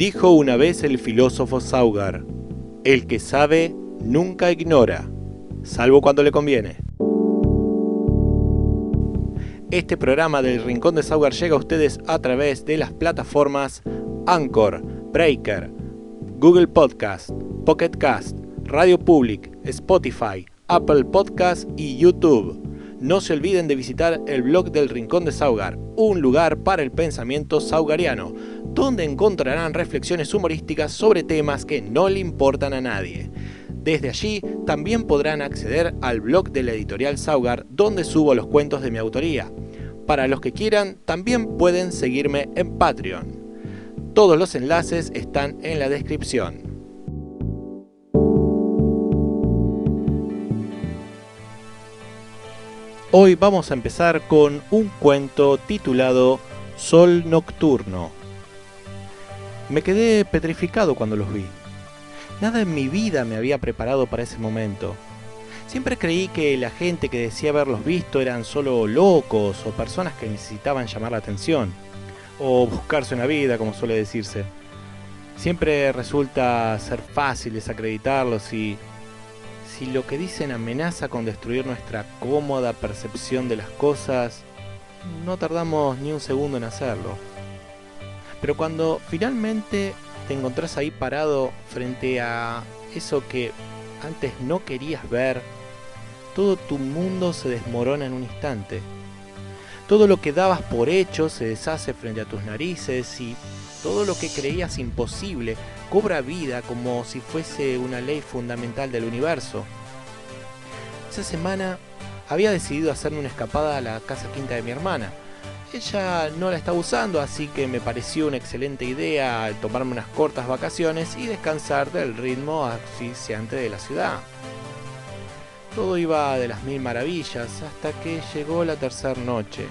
Dijo una vez el filósofo Saugar: el que sabe nunca ignora, salvo cuando le conviene. Este programa del Rincón de Saugar llega a ustedes a través de las plataformas Anchor, Breaker, Google Podcast, Pocket Cast, Radio Public, Spotify, Apple Podcast y YouTube. No se olviden de visitar el blog del Rincón de Saugar, un lugar para el pensamiento saugariano, donde encontrarán reflexiones humorísticas sobre temas que no le importan a nadie. Desde allí también podrán acceder al blog de la editorial Saugar, donde subo los cuentos de mi autoría. Para los que quieran, también pueden seguirme en Patreon. Todos los enlaces están en la descripción. Hoy vamos a empezar con un cuento titulado Sol Nocturno. Me quedé petrificado cuando los vi. Nada en mi vida me había preparado para ese momento. Siempre creí que la gente que decía haberlos visto eran solo locos o personas que necesitaban llamar la atención, o buscarse una vida, como suele decirse. Siempre resulta ser fácil desacreditarlos y si lo que dicen amenaza con destruir nuestra cómoda percepción de las cosas, no tardamos ni un segundo en hacerlo. Pero cuando finalmente te encontrás ahí parado frente a eso que antes no querías ver, todo tu mundo se desmorona en un instante. Todo lo que dabas por hecho se deshace frente a tus narices y todo lo que creías imposible cobra vida como si fuese una ley fundamental del universo. Esa semana había decidido hacerme una escapada a la casa quinta de mi hermana. Ella no la estaba usando, así que me pareció una excelente idea tomarme unas cortas vacaciones y descansar del ritmo asfixiante de la ciudad. Todo iba de las mil maravillas hasta que llegó la tercera noche.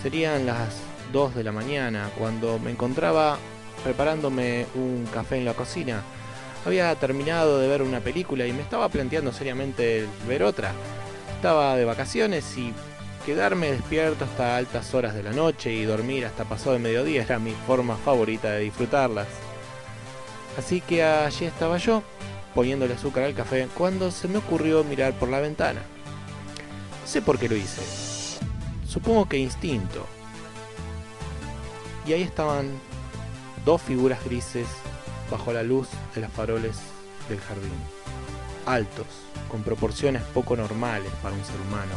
Serían las 2 de la mañana cuando me encontraba preparándome un café en la cocina. Había terminado de ver una película y me estaba planteando seriamente ver otra. Estaba de vacaciones y quedarme despierto hasta altas horas de la noche y dormir hasta pasado el mediodía era mi forma favorita de disfrutarlas. Así que allí estaba yo, poniéndole azúcar al café, cuando se me ocurrió mirar por la ventana. No sé por qué lo hice. Supongo que instinto. Y ahí estaban dos figuras grises bajo la luz de las faroles del jardín. Altos, con proporciones poco normales para un ser humano.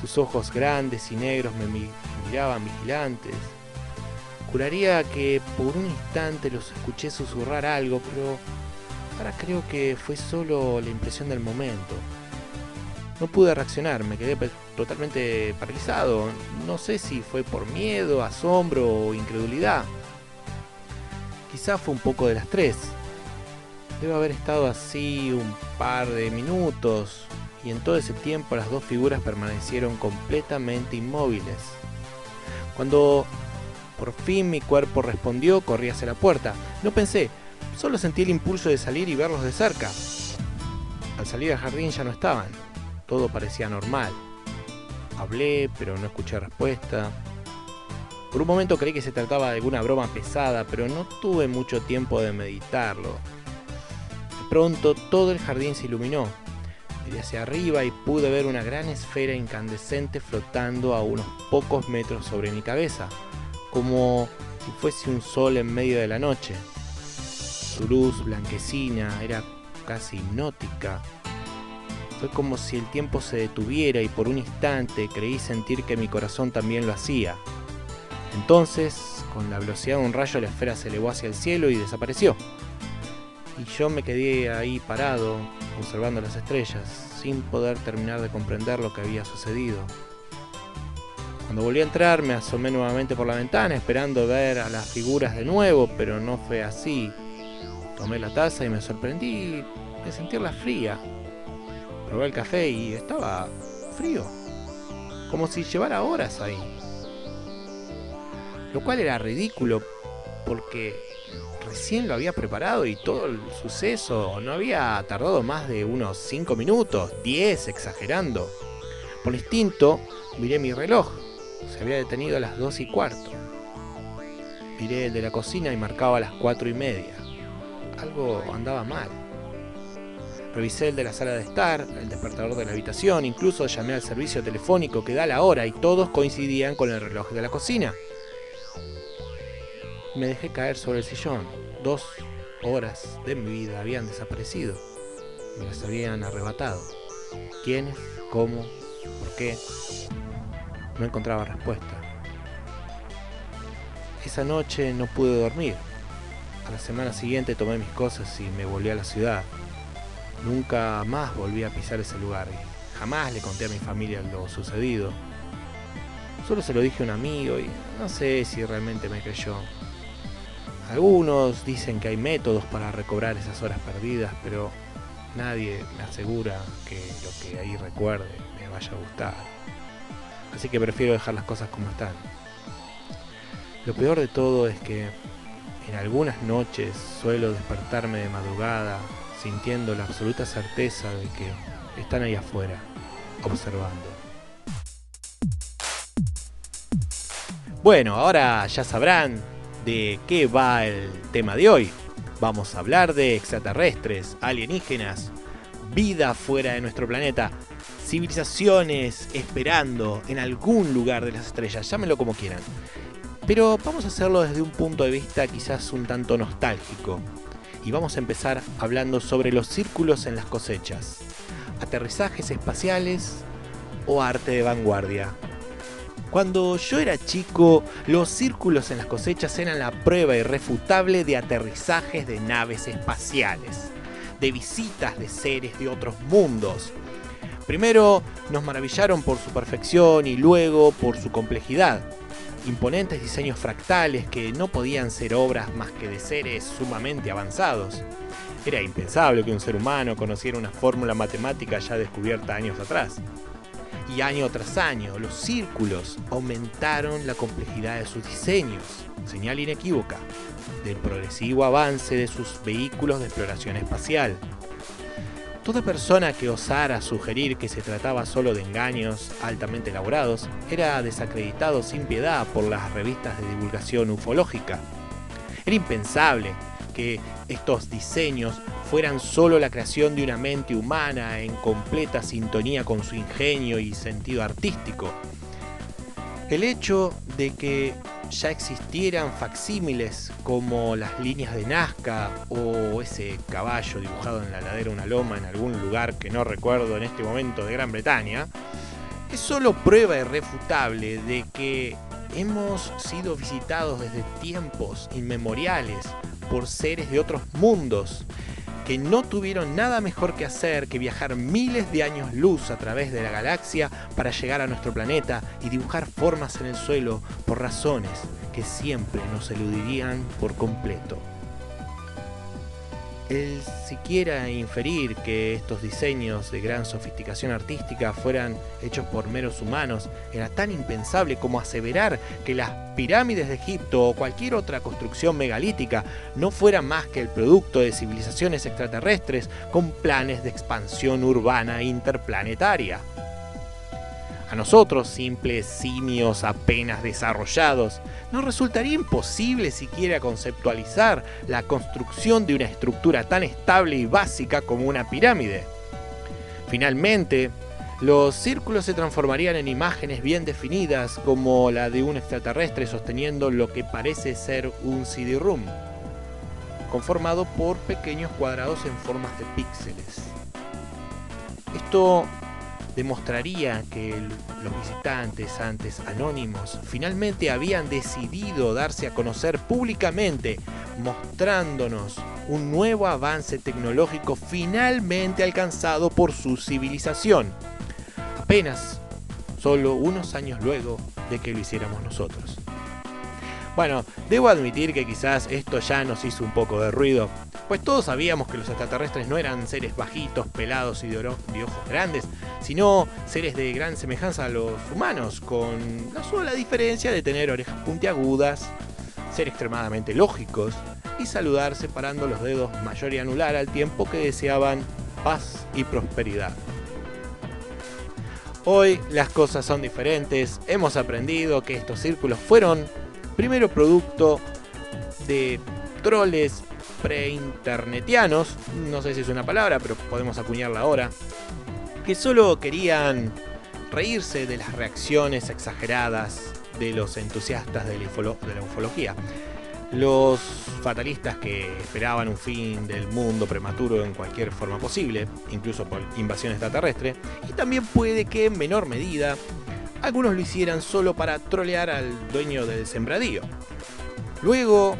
Sus ojos grandes y negros me miraban vigilantes. Juraría que por un instante los escuché susurrar algo, pero ahora creo que fue solo la impresión del momento. No pude reaccionar, me quedé totalmente paralizado. No sé si fue por miedo, asombro o incredulidad. Quizá fue un poco de las tres. Debe haber estado así un par de minutos, y en todo ese tiempo las dos figuras permanecieron completamente inmóviles. Cuando por fin mi cuerpo respondió, corrí hacia la puerta. No pensé, solo sentí el impulso de salir y verlos de cerca. Al salir al jardín ya no estaban. Todo parecía normal. Hablé, pero no escuché respuesta. Por un momento creí que se trataba de alguna broma pesada, pero no tuve mucho tiempo de meditarlo. De pronto todo el jardín se iluminó. Miré hacia arriba y pude ver una gran esfera incandescente flotando a unos pocos metros sobre mi cabeza, como si fuese un sol en medio de la noche. Su luz blanquecina era casi hipnótica. Fue como si el tiempo se detuviera y por un instante creí sentir que mi corazón también lo hacía. Entonces, con la velocidad de un rayo, la esfera se elevó hacia el cielo y desapareció. Y yo me quedé ahí parado, observando las estrellas, sin poder terminar de comprender lo que había sucedido. Cuando volví a entrar, me asomé nuevamente por la ventana, esperando ver a las figuras de nuevo, pero no fue así. Tomé la taza y me sorprendí de sentirla fría. Probé el café y estaba frío, como si llevara horas ahí. Lo cual era ridículo, porque recién lo había preparado y todo el suceso no había tardado más de unos 5 minutos, 10 exagerando. Por instinto miré mi reloj, se había detenido a las 2:15. Miré el de la cocina y marcaba las 4:30. Algo andaba mal. Revisé el de la sala de estar, el despertador de la habitación, incluso llamé al servicio telefónico que da la hora y todos coincidían con el reloj de la cocina. Me dejé caer sobre el sillón. 2 horas de mi vida habían desaparecido. Me las habían arrebatado. ¿Quiénes? ¿Cómo? ¿Por qué? No encontraba respuesta. Esa noche no pude dormir. A la semana siguiente tomé mis cosas y me volví a la ciudad. Nunca más volví a pisar ese lugar y jamás le conté a mi familia lo sucedido. Solo se lo dije a un amigo y no sé si realmente me creyó. Algunos dicen que hay métodos para recobrar esas horas perdidas, pero nadie me asegura que lo que ahí recuerde me vaya a gustar. Así que prefiero dejar las cosas como están. Lo peor de todo es que en algunas noches suelo despertarme de madrugada sintiendo la absoluta certeza de que están ahí afuera, observando. Bueno, ahora ya sabrán de qué va el tema de hoy. Vamos a hablar de extraterrestres, alienígenas, vida fuera de nuestro planeta, civilizaciones esperando en algún lugar de las estrellas, llámenlo como quieran. Pero vamos a hacerlo desde un punto de vista quizás un tanto nostálgico. Y vamos a empezar hablando sobre los círculos en las cosechas, aterrizajes espaciales o arte de vanguardia. Cuando yo era chico, los círculos en las cosechas eran la prueba irrefutable de aterrizajes de naves espaciales, de visitas de seres de otros mundos. Primero nos maravillaron por su perfección y luego por su complejidad. Imponentes diseños fractales que no podían ser obras más que de seres sumamente avanzados. Era impensable que un ser humano conociera una fórmula matemática ya descubierta años atrás. Y año tras año, los círculos aumentaron la complejidad de sus diseños, señal inequívoca del progresivo avance de sus vehículos de exploración espacial. Toda persona que osara sugerir que se trataba solo de engaños altamente elaborados era desacreditado sin piedad por las revistas de divulgación ufológica. Era impensable que estos diseños fueran solo la creación de una mente humana en completa sintonía con su ingenio y sentido artístico. El hecho de que ya existieran facsímiles como las líneas de Nazca o ese caballo dibujado en la ladera de una loma en algún lugar que no recuerdo en este momento de Gran Bretaña, es solo prueba irrefutable de que hemos sido visitados desde tiempos inmemoriales por seres de otros mundos que no tuvieron nada mejor que hacer que viajar miles de años luz a través de la galaxia para llegar a nuestro planeta y dibujar formas en el suelo por razones que siempre nos eludirían por completo. El siquiera inferir que estos diseños de gran sofisticación artística fueran hechos por meros humanos era tan impensable como aseverar que las pirámides de Egipto o cualquier otra construcción megalítica no fueran más que el producto de civilizaciones extraterrestres con planes de expansión urbana interplanetaria. A nosotros, simples simios apenas desarrollados, nos resultaría imposible siquiera conceptualizar la construcción de una estructura tan estable y básica como una pirámide. Finalmente, los círculos se transformarían en imágenes bien definidas como la de un extraterrestre sosteniendo lo que parece ser un CD-ROM, conformado por pequeños cuadrados en formas de píxeles. Esto demostraría que los visitantes antes anónimos finalmente habían decidido darse a conocer públicamente, mostrándonos un nuevo avance tecnológico finalmente alcanzado por su civilización, apenas solo unos años luego de que lo hiciéramos nosotros. Bueno, debo admitir que quizás esto ya nos hizo un poco de ruido, pues todos sabíamos que los extraterrestres no eran seres bajitos, pelados y de ojos grandes, sino seres de gran semejanza a los humanos, con la sola diferencia de tener orejas puntiagudas, ser extremadamente lógicos y saludar separando los dedos mayor y anular al tiempo que deseaban paz y prosperidad. Hoy las cosas son diferentes, hemos aprendido que estos círculos fueron primero producto de troles preinternetianos, no sé si es una palabra, pero podemos acuñarla ahora, que solo querían reírse de las reacciones exageradas de los entusiastas de la ufología. Los fatalistas que esperaban un fin del mundo prematuro en cualquier forma posible, incluso por invasión extraterrestre, y también puede que en menor medida algunos lo hicieran solo para trolear al dueño del sembradío. Luego,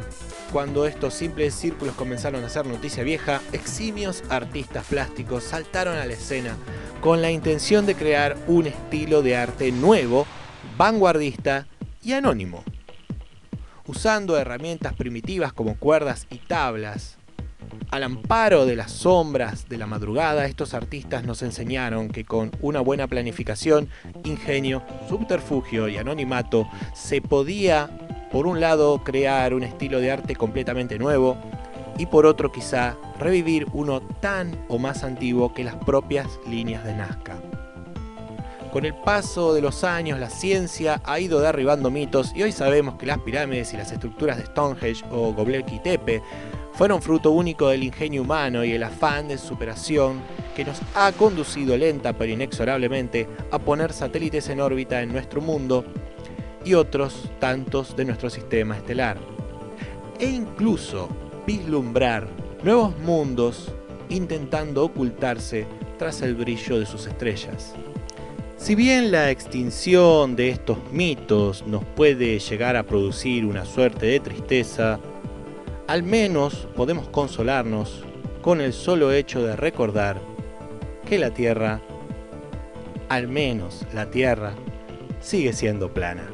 cuando estos simples círculos comenzaron a hacer noticia vieja, eximios artistas plásticos saltaron a la escena con la intención de crear un estilo de arte nuevo, vanguardista y anónimo. Usando herramientas primitivas como cuerdas y tablas, al amparo de las sombras de la madrugada, estos artistas nos enseñaron que con una buena planificación, ingenio, subterfugio y anonimato se podía, por un lado, crear un estilo de arte completamente nuevo y por otro quizá revivir uno tan o más antiguo que las propias líneas de Nazca. Con el paso de los años, la ciencia ha ido derribando mitos y hoy sabemos que las pirámides y las estructuras de Stonehenge o Göbekli Tepe fueron fruto único del ingenio humano y el afán de superación que nos ha conducido lenta pero inexorablemente a poner satélites en órbita en nuestro mundo y otros tantos de nuestro sistema estelar, e incluso vislumbrar nuevos mundos intentando ocultarse tras el brillo de sus estrellas. Si bien la extinción de estos mitos nos puede llegar a producir una suerte de tristeza, al menos podemos consolarnos con el solo hecho de recordar que la Tierra, al menos la Tierra, sigue siendo plana.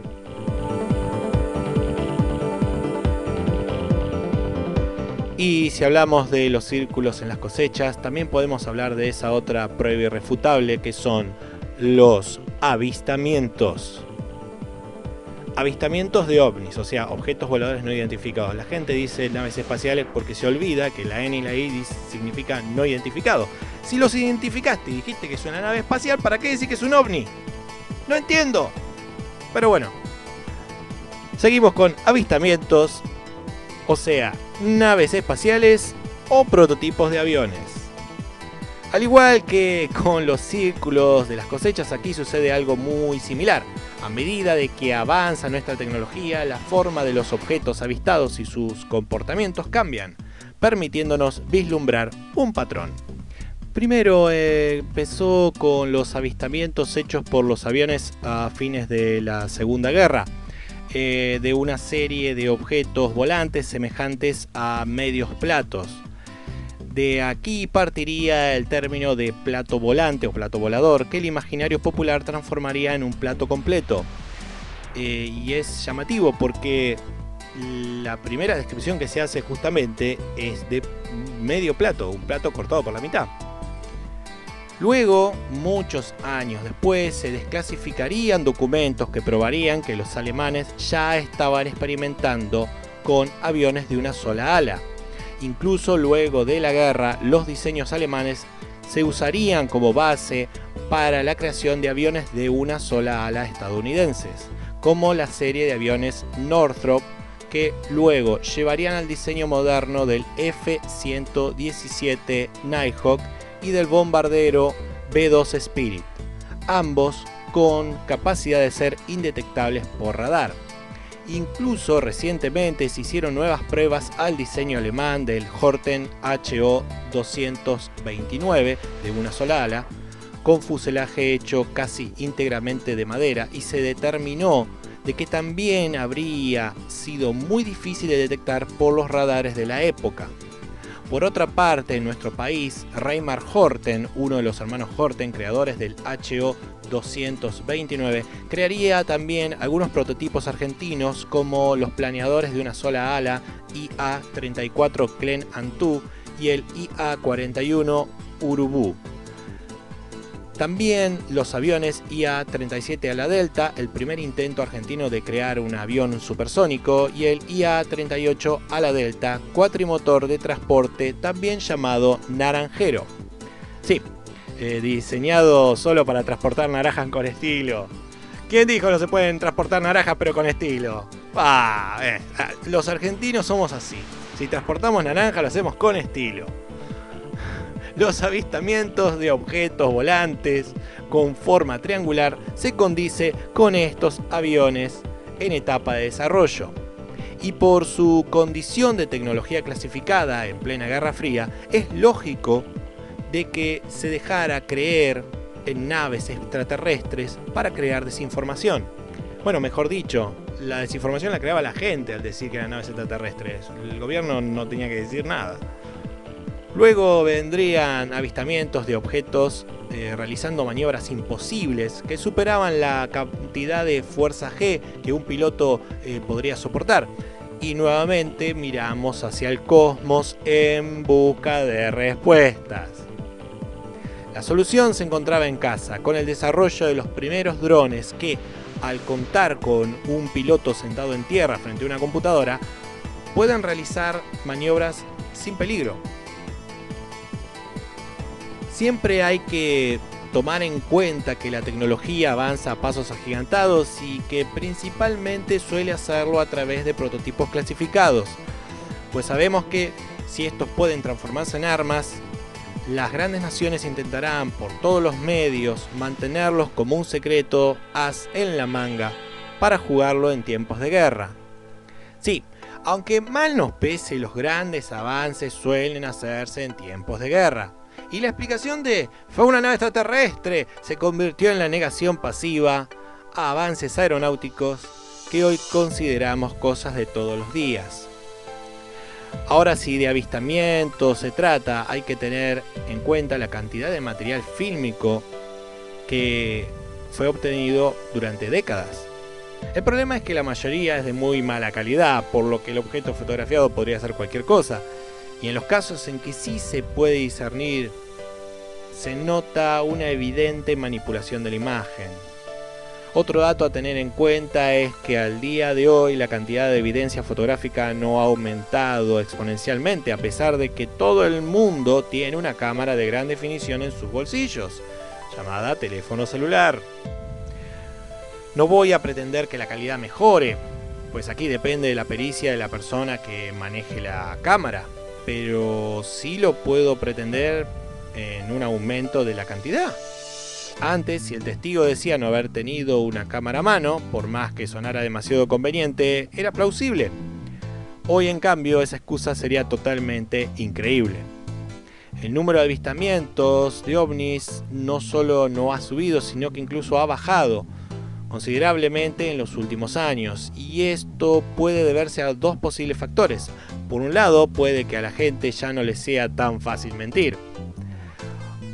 Y si hablamos de los círculos en las cosechas, también podemos hablar de esa otra prueba irrefutable que son los avistamientos. Avistamientos de ovnis, o sea, objetos voladores no identificados. La gente dice naves espaciales porque se olvida que la N y la I significa no identificado. Si los identificaste y dijiste que es una nave espacial, ¿para qué decir que es un ovni? No entiendo. Pero bueno, seguimos con avistamientos, o sea, naves espaciales o prototipos de aviones. Al igual que con los círculos de las cosechas, aquí sucede algo muy similar. A medida de que avanza nuestra tecnología, la forma de los objetos avistados y sus comportamientos cambian, permitiéndonos vislumbrar un patrón. Primero empezó con los avistamientos hechos por los aviones a fines de la Segunda Guerra, de una serie de objetos volantes semejantes a medios platos. De aquí partiría el término de plato volante o plato volador, que el imaginario popular transformaría en un plato completo. Y es llamativo porque la primera descripción que se hace justamente es de medio plato, un plato cortado por la mitad. Luego, muchos años después, se desclasificarían documentos que probarían que los alemanes ya estaban experimentando con aviones de una sola ala. Incluso luego de la guerra, los diseños alemanes se usarían como base para la creación de aviones de una sola ala estadounidenses, como la serie de aviones Northrop, que luego llevarían al diseño moderno del F-117 Nighthawk y del bombardero B-2 Spirit, ambos con capacidad de ser indetectables por radar. Incluso recientemente se hicieron nuevas pruebas al diseño alemán del Horten HO-229 de una sola ala, con fuselaje hecho casi íntegramente de madera, y se determinó de que también habría sido muy difícil de detectar por los radares de la época. Por otra parte, en nuestro país, Reimar Horten, uno de los hermanos Horten, creadores del HO-229, crearía también algunos prototipos argentinos como los planeadores de una sola ala IA-34 Klen Antú y el IA-41 Urubu. También los aviones IA-37 ala Delta, el primer intento argentino de crear un avión supersónico, y el IA-38 ala Delta, cuatrimotor de transporte, también llamado naranjero. Sí, diseñado solo para transportar naranjas con estilo. ¿Quién dijo no se pueden transportar naranjas pero con estilo? Los argentinos somos así. Si transportamos naranja lo hacemos con estilo. Los avistamientos de objetos volantes con forma triangular se condice con estos aviones en etapa de desarrollo. Y por su condición de tecnología clasificada en plena Guerra Fría, es lógico de que se dejara creer en naves extraterrestres para crear desinformación. Bueno, mejor dicho, la desinformación la creaba la gente al decir que eran naves extraterrestres. El gobierno no tenía que decir nada. Luego vendrían avistamientos de objetos realizando maniobras imposibles que superaban la cantidad de fuerza G que un piloto podría soportar. Y nuevamente miramos hacia el cosmos en busca de respuestas. La solución se encontraba en casa, con el desarrollo de los primeros drones que, al contar con un piloto sentado en tierra frente a una computadora, pueden realizar maniobras sin peligro. Siempre hay que tomar en cuenta que la tecnología avanza a pasos agigantados y que principalmente suele hacerlo a través de prototipos clasificados, pues sabemos que si estos pueden transformarse en armas, las grandes naciones intentarán por todos los medios mantenerlos como un secreto as en la manga para jugarlo en tiempos de guerra. Sí, aunque mal nos pese, los grandes avances suelen hacerse en tiempos de guerra. Y la explicación de "fue una nave extraterrestre" se convirtió en la negación pasiva a avances aeronáuticos que hoy consideramos cosas de todos los días. Ahora, si de avistamientos se trata, hay que tener en cuenta la cantidad de material fílmico que fue obtenido durante décadas. El problema es que la mayoría es de muy mala calidad, por lo que el objeto fotografiado podría ser cualquier cosa. Y en los casos en que sí se puede discernir, se nota una evidente manipulación de la imagen. Otro dato a tener en cuenta es que al día de hoy la cantidad de evidencia fotográfica no ha aumentado exponencialmente, a pesar de que todo el mundo tiene una cámara de gran definición en sus bolsillos, llamada teléfono celular. No voy a pretender que la calidad mejore, pues aquí depende de la pericia de la persona que maneje la cámara, pero sí lo puedo pretender en un aumento de la cantidad. Antes, si el testigo decía no haber tenido una cámara a mano, por más que sonara demasiado conveniente, era plausible. Hoy, en cambio, esa excusa sería totalmente increíble. El número de avistamientos de ovnis no solo no ha subido, sino que incluso ha bajado considerablemente en los últimos años, y esto puede deberse a dos posibles factores. Por un lado, puede que a la gente ya no le sea tan fácil mentir.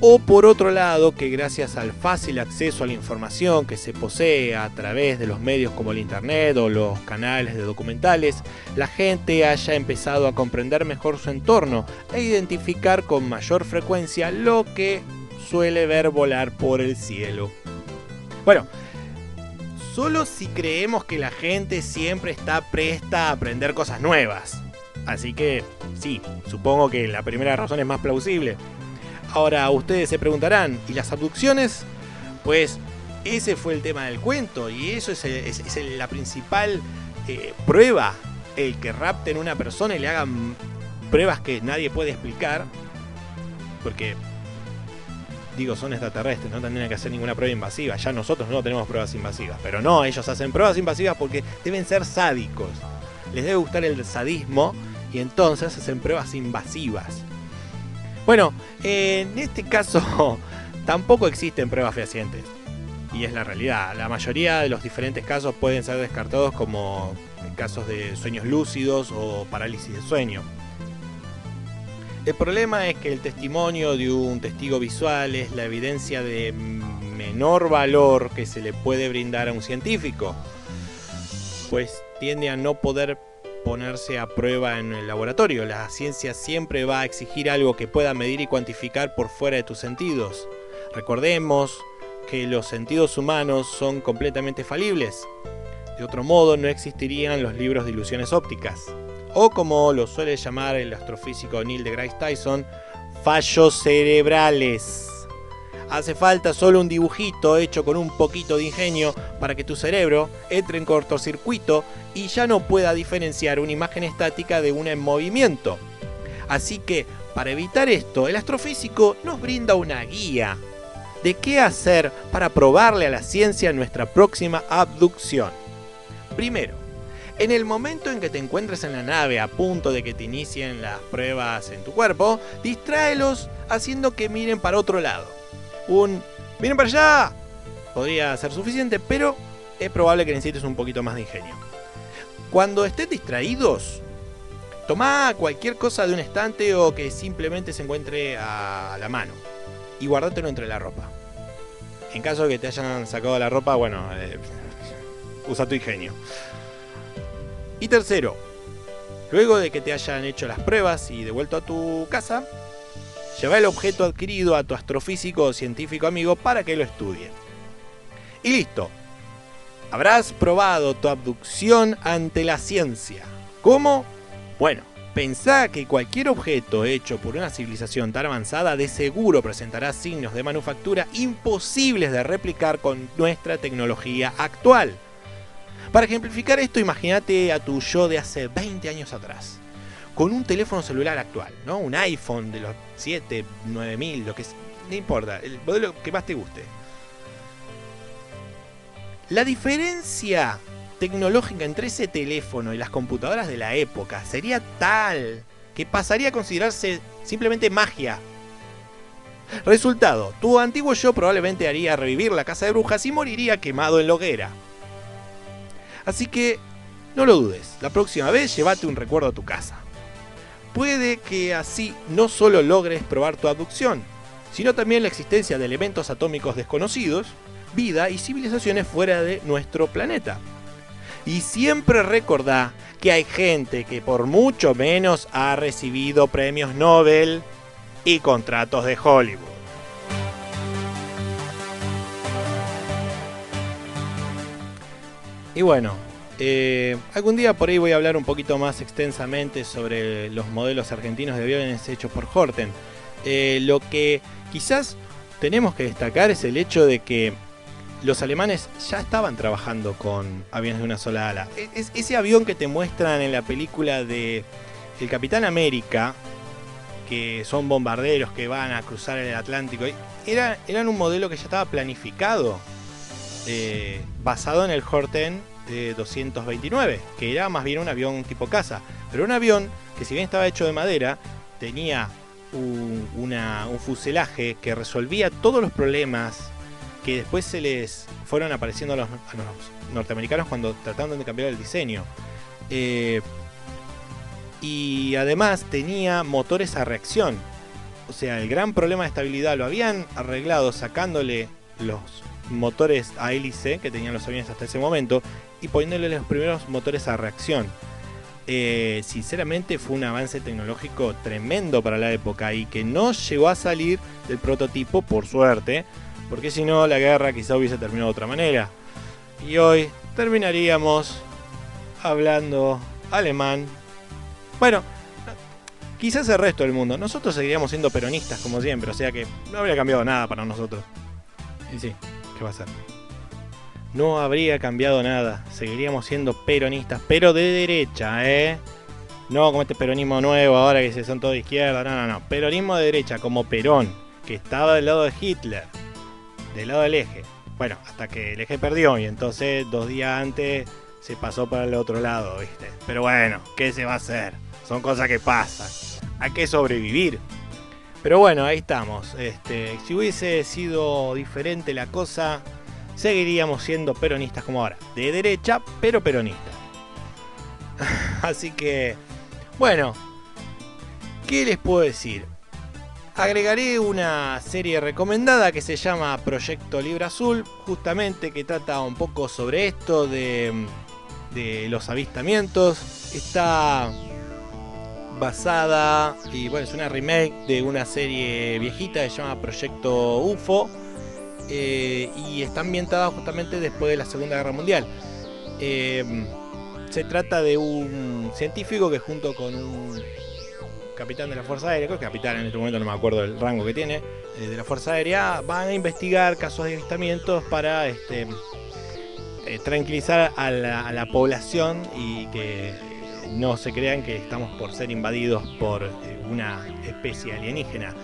O por otro lado, que gracias al fácil acceso a la información que se posee a través de los medios como el internet o los canales de documentales, la gente haya empezado a comprender mejor su entorno e identificar con mayor frecuencia lo que suele ver volar por el cielo. Bueno, solo si creemos que la gente siempre está presta a aprender cosas nuevas. Así que sí, supongo que la primera razón es más plausible. Ahora ustedes se preguntarán, ¿y las abducciones? Pues ese fue el tema del cuento, y eso es la principal prueba. El que rapten a una persona y le hagan pruebas que nadie puede explicar, porque digo, son extraterrestres, no tendrían que hacer ninguna prueba invasiva. Ya nosotros no tenemos pruebas invasivas, pero no, ellos hacen pruebas invasivas porque deben ser sádicos. Les debe gustar el sadismo y entonces hacen pruebas invasivas. Bueno, en este caso tampoco existen pruebas fehacientes, y es la realidad. La mayoría de los diferentes casos pueden ser descartados como casos de sueños lúcidos o parálisis de sueño. El problema es que el testimonio de un testigo visual es la evidencia de menor valor que se le puede brindar a un científico, pues tiende a no poder ponerse a prueba en el laboratorio. La ciencia siempre va a exigir algo que pueda medir y cuantificar por fuera de tus sentidos. Recordemos que los sentidos humanos son completamente falibles. De otro modo, no existirían los libros de ilusiones ópticas, o como lo suele llamar el astrofísico Neil deGrasse Tyson, fallos cerebrales. Hace falta solo un dibujito hecho con un poquito de ingenio para que tu cerebro entre en cortocircuito y ya no pueda diferenciar una imagen estática de una en movimiento. Así que, para evitar esto, el astrofísico nos brinda una guía de qué hacer para probarle a la ciencia nuestra próxima abducción. Primero, en el momento en que te encuentres en la nave a punto de que te inicien las pruebas en tu cuerpo, distráelos haciendo que miren para otro lado. ¡miren para allá! Podría ser suficiente, pero es probable que necesites un poquito más de ingenio. Cuando estés distraídos, tomá cualquier cosa de un estante o que simplemente se encuentre a la mano y guardátelo entre la ropa. En caso de que te hayan sacado la ropa, usa tu ingenio. Y tercero, luego de que te hayan hecho las pruebas y devuelto a tu casa, lleva el objeto adquirido a tu astrofísico o científico amigo para que lo estudie. Y listo. Habrás probado tu abducción ante la ciencia. ¿Cómo? Bueno, pensá que cualquier objeto hecho por una civilización tan avanzada de seguro presentará signos de manufactura imposibles de replicar con nuestra tecnología actual. Para ejemplificar esto, imagínate a tu yo de hace 20 años atrás, con un teléfono celular actual, ¿no? Un iPhone de los 7, 9000, lo que es, no importa, el modelo que más te guste. La diferencia tecnológica entre ese teléfono y las computadoras de la época sería tal que pasaría a considerarse simplemente magia. Resultado, tu antiguo yo probablemente haría revivir la casa de brujas y moriría quemado en la hoguera. Así que no lo dudes, la próxima vez llévate un recuerdo a tu casa. Puede que así no solo logres probar tu abducción, sino también la existencia de elementos atómicos desconocidos, vida y civilizaciones fuera de nuestro planeta. Y siempre recordá que hay gente que por mucho menos ha recibido premios Nobel y contratos de Hollywood. Y bueno, algún día por ahí voy a hablar un poquito más extensamente sobre los modelos argentinos de aviones hechos por Horten. Lo que quizás tenemos que destacar es el hecho de que los alemanes ya estaban trabajando con aviones de una sola ala. Ese avión que te muestran en la película de El Capitán América, que son bombarderos que van a cruzar el Atlántico, eran un modelo que ya estaba planificado, basado en el Horten 229, que era más bien un avión tipo caza, pero un avión que, si bien estaba hecho de madera, tenía un fuselaje que resolvía todos los problemas que después se les fueron apareciendo a los norteamericanos cuando trataron de cambiar el diseño. Y además tenía motores a reacción. O sea, el gran problema de estabilidad lo habían arreglado sacándole los motores a hélice que tenían los aviones hasta ese momento y poniéndole los primeros motores a reacción. Sinceramente fue un avance tecnológico tremendo para la época y que no llegó a salir del prototipo, por suerte, porque si no la guerra quizá hubiese terminado de otra manera. Y hoy terminaríamos hablando alemán. Bueno, quizás el resto del mundo. Nosotros seguiríamos siendo peronistas como siempre, o sea que no habría cambiado nada para nosotros. Y sí, ¿qué va a ser? No habría cambiado nada. Seguiríamos siendo peronistas, pero de derecha, ¿eh? No como este peronismo nuevo ahora que se son todos de izquierda. No. Peronismo de derecha, como Perón, que estaba del lado de Hitler, del lado del eje. Bueno, hasta que el eje perdió y entonces 2 días antes se pasó para el otro lado, ¿viste? Pero bueno, ¿qué se va a hacer? Son cosas que pasan. Hay que sobrevivir. Pero bueno, ahí estamos. Si hubiese sido diferente la cosa, seguiríamos siendo peronistas como ahora. De derecha, pero peronistas. Así que, bueno, ¿qué les puedo decir? Agregaré una serie recomendada que se llama Proyecto Libra Azul, justamente que trata un poco sobre esto de los avistamientos. Está basada, y bueno, es una remake de una serie viejita que se llama Proyecto UFO, y está ambientada justamente después de la Segunda Guerra Mundial. Se trata de un científico que junto con capitán de la Fuerza Aérea, creo que capitán en este momento, no me acuerdo del rango que tiene, de la Fuerza Aérea, van a investigar casos de avistamientos para tranquilizar a la población y que no se crean que estamos por ser invadidos por una especie alienígena.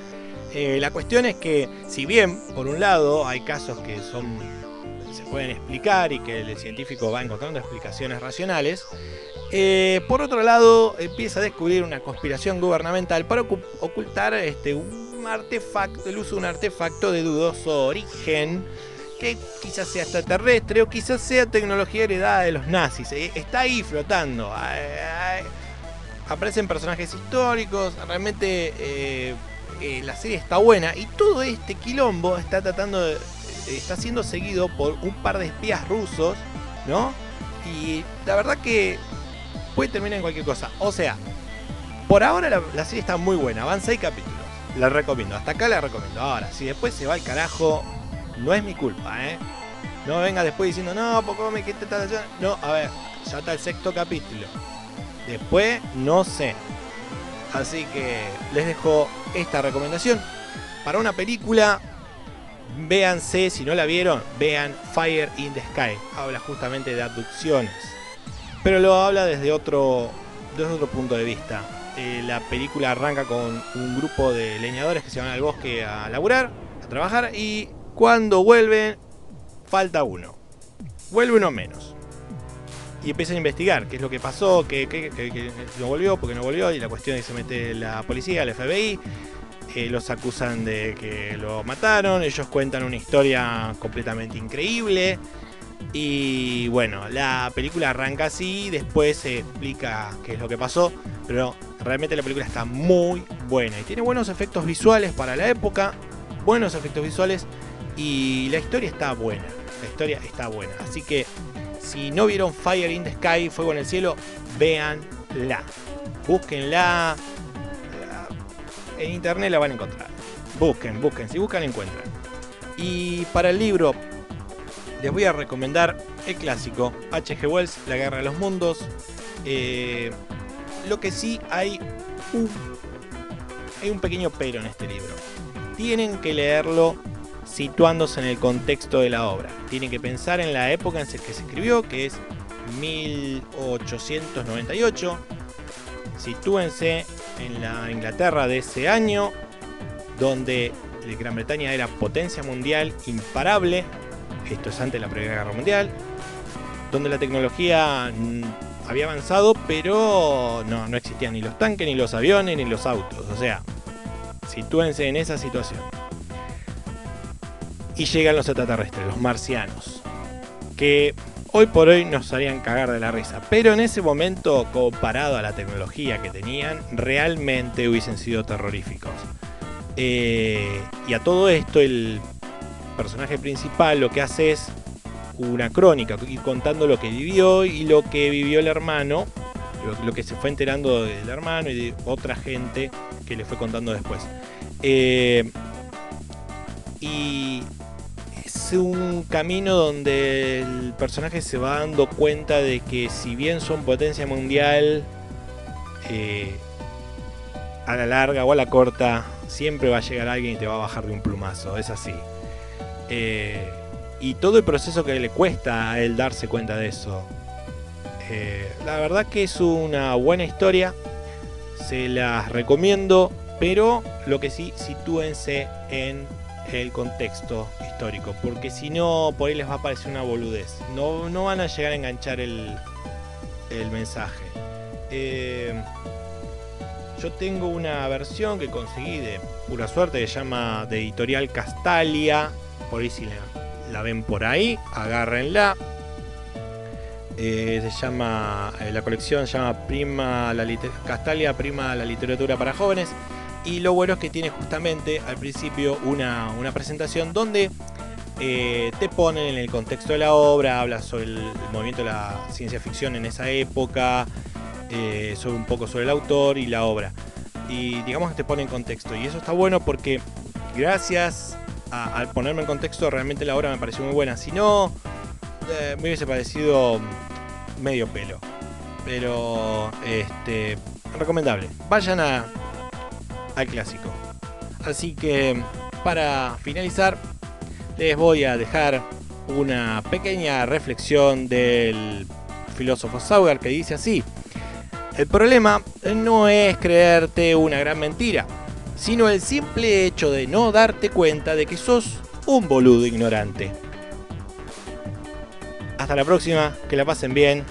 La cuestión es que, si bien por un lado hay casos que se pueden explicar y que el científico va encontrando explicaciones racionales, por otro lado empieza a descubrir una conspiración gubernamental para ocultar un artefacto, el uso de un artefacto de dudoso origen, que quizás sea extraterrestre o quizás sea tecnología heredada de los nazis. Está ahí flotando. Aparecen personajes históricos. Realmente la serie está buena. Y todo este quilombo está siendo seguido por un par de espías rusos, ¿no? Y la verdad que puede terminar en cualquier cosa. O sea, por ahora la serie está muy buena. Van 6 capítulos. La recomiendo. Hasta acá la recomiendo. Ahora, si después se va al carajo, no es mi culpa, No venga después diciendo, no, ¿por qué te estás haciendo? No, a ver, ya está el 6º capítulo. Después, no sé. Así que les dejo esta recomendación. Para una película, véanse, si no la vieron, vean Fire in the Sky. Habla justamente de abducciones, pero lo habla desde otro punto de vista. La película arranca con un grupo de leñadores que se van al bosque a laburar, a trabajar, y cuando vuelven, falta uno. Vuelve uno menos. Y empiezan a investigar qué es lo que pasó, que no volvió, porque no volvió, y la cuestión es que se mete la policía, el FBI, los acusan de que lo mataron, ellos cuentan una historia completamente increíble, y bueno, la película arranca así, después se explica qué es lo que pasó, pero realmente la película está muy buena, y tiene buenos efectos visuales para la época, y la historia está buena, así que si no vieron Fire in the Sky, Fuego en el Cielo, véanla, búsquenla, en internet la van a encontrar, busquen, si buscan encuentran. Y para el libro les voy a recomendar el clásico H.G. Wells, La Guerra de los Mundos. Lo que sí hay un pequeño pero en este libro. Tienen que leerlo situándose en el contexto de la obra. Tienen que pensar en la época en que se escribió, que es 1898. Sitúense en la Inglaterra de ese año, donde Gran Bretaña era potencia mundial imparable. Esto es antes de la Primera Guerra Mundial, donde la tecnología había avanzado, pero no existían ni los tanques, ni los aviones, ni los autos. O sea, sitúense en esa situación. Y llegan los extraterrestres, los marcianos, que hoy por hoy nos harían cagar de la risa, pero en ese momento, comparado a la tecnología que tenían, realmente hubiesen sido terroríficos. Y a todo esto, el personaje principal lo que hace es una crónica, ir contando lo que vivió y lo que vivió el hermano, lo que se fue enterando del hermano y de otra gente que le fue contando después. Y es un camino donde el personaje se va dando cuenta de que, si bien son potencia mundial, a la larga o a la corta siempre va a llegar alguien y te va a bajar de un plumazo. Es así. Y todo el proceso que le cuesta a él darse cuenta de eso. La verdad que es una buena historia, se las recomiendo, pero lo que sí, sitúense en el contexto histórico, porque si no, por ahí les va a parecer una boludez, no van a llegar a enganchar el mensaje. Yo tengo una versión que conseguí de pura suerte, que se llama, de Editorial Castalia, por ahí si la ven por ahí, agárrenla. Se llama, la colección se llama Castalia Prima la literatura para jóvenes, y lo bueno es que tiene justamente al principio una presentación donde te ponen en el contexto de la obra, habla sobre el movimiento de la ciencia ficción en esa época, sobre un poco sobre el autor y la obra, y digamos que te pone en contexto, y eso está bueno porque gracias al ponerme en contexto realmente la obra me pareció muy buena. Si no, me hubiese parecido medio pelo, pero recomendable. Vayan a al clásico. Así que para finalizar les voy a dejar una pequeña reflexión del filósofo Sauer que dice así: el problema no es creerte una gran mentira, sino el simple hecho de no darte cuenta de que sos un boludo ignorante. Hasta la próxima, que la pasen bien.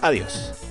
Adiós.